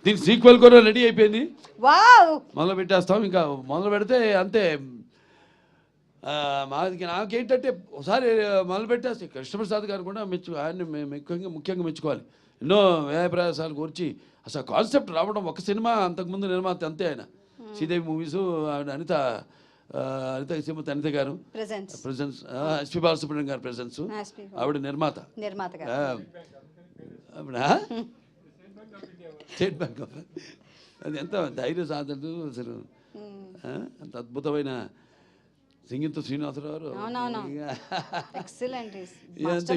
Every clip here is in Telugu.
దీని సీక్వెల్ కూడా రెడీ అయిపోయింది. వావ్, మొదలు పెట్టేస్తాం. ఇంకా మొదలు పెడితే అంతే. నాకేంటంటే ఒకసారి మొదలు పెట్టేస్తే కృష్ణప్రసాద్ గారు కూడా ఆయన్ని ముఖ్యంగా మెచ్చుకోవాలి. ఎన్నో వ్యయప్రయాసాలు కూర్చి అసలు కాన్సెప్ట్ రావడం. ఒక సినిమా అంతకుముందు నిర్మాత అంతే ఆయన. శ్రీదేవి మూవీస్, అనిత అనిత గారు ప్రెజెన్స్, ఎస్పి బాలసుబ్రహ్మణ్యం గారు ప్రెజెన్స్, ఆవిడ నిర్మాత. ఆవిడ స్టేట్ బ్యాంక్ ఆఫ్, అది ఎంత ధైర్య సాధనలు అసలు. అంత అద్భుతమైన సింగింతో శ్రీనివాసరావు గారు.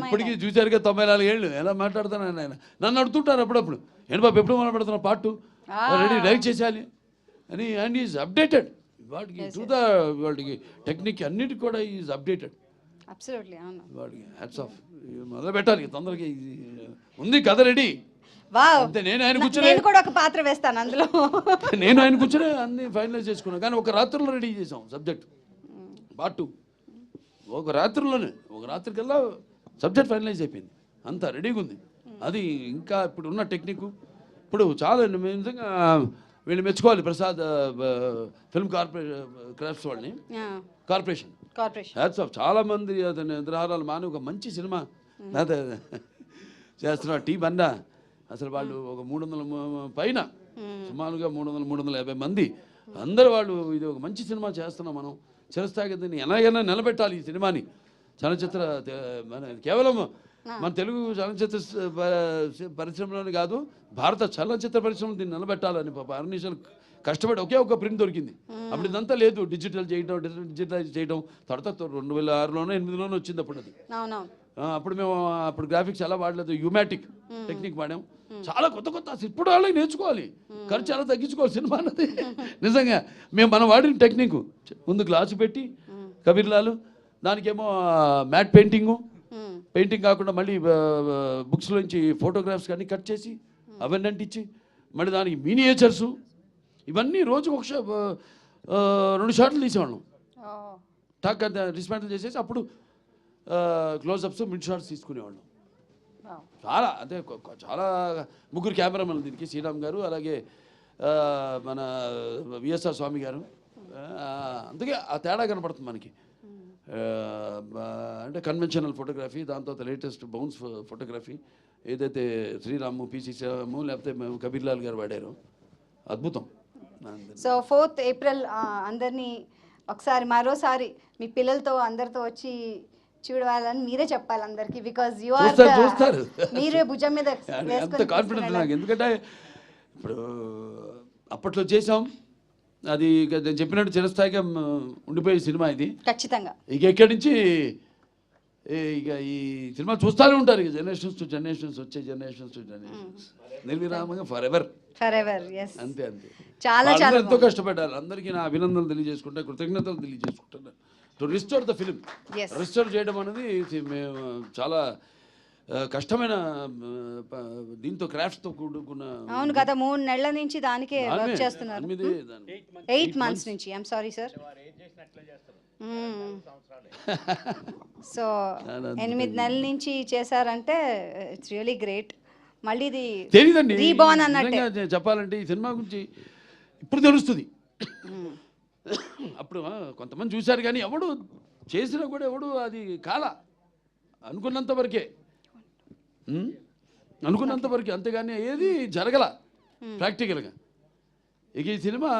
ఇప్పటికీ చూశారుగా 94 ఏళ్ళు ఎలా మాట్లాడుతాను ఆయన. నన్ను అడుగుతుంటారు అప్పుడప్పుడు, ఏంటి బాబు ఎప్పుడు మొదలు పెడుతున్నా పార్ట్ 2 రెడీ డైరెక్ట్ చేసేయాలి అని. అండ్ ఈజ్ అప్డేటెడ్ వాటికి టెక్నిక్ అన్నిటికి కూడా ఈజ్ అప్డేటెడ్. వాడికి హ్యాట్స్ ఆఫ్. మొదలు పెట్టాలి తొందరగా, ఉంది కథ రెడీ. అంతే. నేను ఆయన కూర్చొని పాత్ర వేస్తాను అందులో. నేను ఆయన కూర్చొని అన్ని ఫైనలైజ్ చేసుకున్నాను. కానీ ఒక రాత్రిలో రెడీ చేసాం సబ్జెక్ట్ పార్ట్ 2. ఒక రాత్రికల్లా సబ్జెక్ట్ ఫైనలైజ్ అయిపోయింది. అంతా రెడీగా ఉంది. అది ఇంకా ఇప్పుడు ఉన్న టెక్నిక్ ఇప్పుడు చాలా నిజంగా వీళ్ళు మెచ్చుకోవాలి. ప్రసాద్ ఫిల్మ్ క్రాఫ్ట్స్ వాళ్ళని, కార్పొరేషన్ హ్యాట్స్ ఆఫ్. చాలా మంది నిద్రాహారాలు మాని ఒక మంచి సినిమా చేస్తున్నారు. టీం అన్నా అసలు వాళ్ళు ఒక 300 పైన, సుమారుగా 350 మంది అందరూ వాళ్ళు ఇది ఒక మంచి సినిమా చేస్తున్నాం మనం. చిరస్థాయిగా దీన్ని ఎలాగైనా నిలబెట్టాలి ఈ సినిమాని. చలనచిత్ర కేవలం మన తెలుగు చలనచిత్ర పరిశ్రమలోనే కాదు, భారత చలనచిత్ర పరిశ్రమ దీన్ని నిలబెట్టాలని అర్నిషాలు కష్టపడి ఒకే ఒక ప్రింట్ దొరికింది. అప్పుడు ఇదంతా లేదు. డిజిటలైజ్ చేయడం తర్వాత 2006లోనో 2008లోనో వచ్చింది అప్పుడు అది. అప్పుడు మేము గ్రాఫిక్స్ ఎలా వాడలేదు, యూమాటిక్ టెక్నిక్ వాడాం. చాలా కొత్త ఇప్పుడు వాళ్ళకి నేర్చుకోవాలి. ఖర్చు చాలా తగ్గించుకోవాలి సినిమా అన్నది. నిజంగా మనం వాడిన టెక్నిక్ ముందు గ్లాసు పెట్టి కబీర్లాలు, దానికేమో మ్యాట్ పెయింటింగ్ కాకుండా మళ్ళీ బుక్స్లోంచి ఫోటోగ్రాఫ్స్ కానీ కట్ చేసి అవన్నీ అంటించి మళ్ళీ దానికి మినియేచర్సు ఇవన్నీ రోజు 2 షాట్లు తీసేవాళ్ళం. టాక్ డిస్మాంటిల్ చేసేసి అప్పుడు క్లోజప్స్, మిడ్ షాట్స్ తీసుకునేవాళ్ళం. చాలా అంటే చాలా 3 కెమెరామెన్లు దీనికి. శ్రీరామ్ గారు, అలాగే మన విఎస్ఆర్ స్వామి గారు. అందుకే ఆ తేడా కనపడుతుంది మనకి. అంటే కన్వెన్షనల్ ఫోటోగ్రఫీ, దాని తర్వాత లేటెస్ట్ బౌన్స్ ఫోటోగ్రఫీ ఏదైతే శ్రీరాము, పిసి శ్రీరాము లేకపోతే కబీర్లాల్ గారు వాడారు. అద్భుతం. సో 4th ఏప్రిల్ అందరినీ ఒకసారి మరోసారి మీ పిల్లలతో అందరితో వచ్చి చూడాలని మీరే చెప్పాలి అందరికి. బికాజ్ యు ఆర్ చూస్తారు, మీరే భుజం మీద అంత కాన్ఫిడెన్స్ నాకు. ఎందుకంటే ఇప్పుడు అప్పట్లో చేసాం, అది నేను చెప్పినట్టు చిరస్థాయిగా ఉండిపోయే సినిమా ఇది ఖచ్చితంగా. ఇక ఎక్కడి నుంచి ఇక ఈ సినిమా చూస్తూనే ఉంటారు. ఇక జనరేషన్స్ టు జనరేషన్స్, వచ్చే జనరేషన్స్ టు జనరేషన్స్, నిర్విరామంగా ఫర్ ఎవర్. అంతే. చాలా ఎంతో కష్టపడ్డారు. అందరికీ నా అభినందనలు తెలియజేసుకుంటా, కృతజ్ఞతలు తెలియజేసుకుంటున్నాను. To restore the film. Restore చేయడం అనేది మేము చాలా కష్టమైన దీంతో క్రాఫ్ట్స్తో కూడుకున్న. అవును, గత 3 నెలల నుంచి దానికే వర్క్ చేస్తున్నారు. 8 months నుంచి. I'm sorry sir. సో 8 నెలల నుంచి చేశారంటే ఇట్స్ రియలీ గ్రేట్. మళ్ళీ ఇది తెలియదండి, రీబార్న్ అన్నట్టు చెప్పాలంటే ఈ సినిమా గురించి ఇప్పుడు తెలుస్తుంది. అప్పుడు కొంతమంది చూశారు కానీ ఎవడు చేసినా కూడా ఎవడు అది కాల అనుకున్నంత వరకే, అంతేగాని ఏది జరగల ప్రాక్టికల్గా. ఇక ఈ సినిమా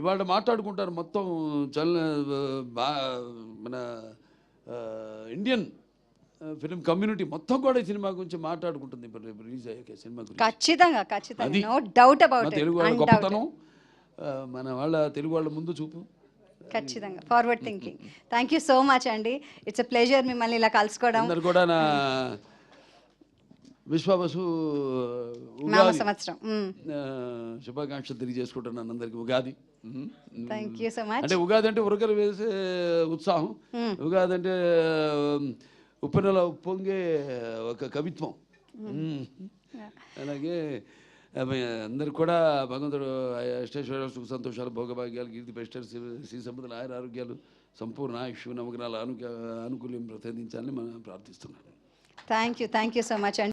ఇవాళ మాట్లాడుకుంటారు మొత్తం మన ఇండియన్ ఫిలిం కమ్యూనిటీ మొత్తం కూడా ఈ సినిమా గురించి మాట్లాడుకుంటుంది. రిలీజ్ అయ్యాక సినిమా గురించి ఖచ్చితంగా no doubt about it. Telugu వాళ్ళ గొప్పతనం, మన వాళ్ళ తెలుగు వాళ్ళ ముందు చూపు ఖచ్చితంగా. Forward thinking. Thank you so much అండి. ఇట్స్ ఎ ప్లెజర్ మిమ్మల్ని ఇలా కలుసుకోవడం. అందరు కూడా నా విశ్వావసు సంవత్సరం శుభాకాంక్షలు తెలియజేసుకుంటున్నాను అందరికి. Ugadi thank you so much. అంటే ఉగాది అంటే ఉరకలు వేసే ఉత్సాహం, ఉగాది అంటే ఉప్పెనల ఉప్పొంగే ఒక కవిత్వం. అలాగే అందరికి కూడా భగవంతుడు అష్టైశ్వర్యాలు, సుఖ సంతోషాలు, భోగభాగ్యాలు, కీర్తి ప్రతిష్టలు, శ్రీ సంపదలు, ఆరోగ్యాలు, సంపూర్ణ ఆయుష్, నవగ్రహాల ఆనుకూల్యం ప్రసాదించాలని మనం ప్రార్థిస్తున్నాను. థ్యాంక్ యూ సో మచ్ అండి.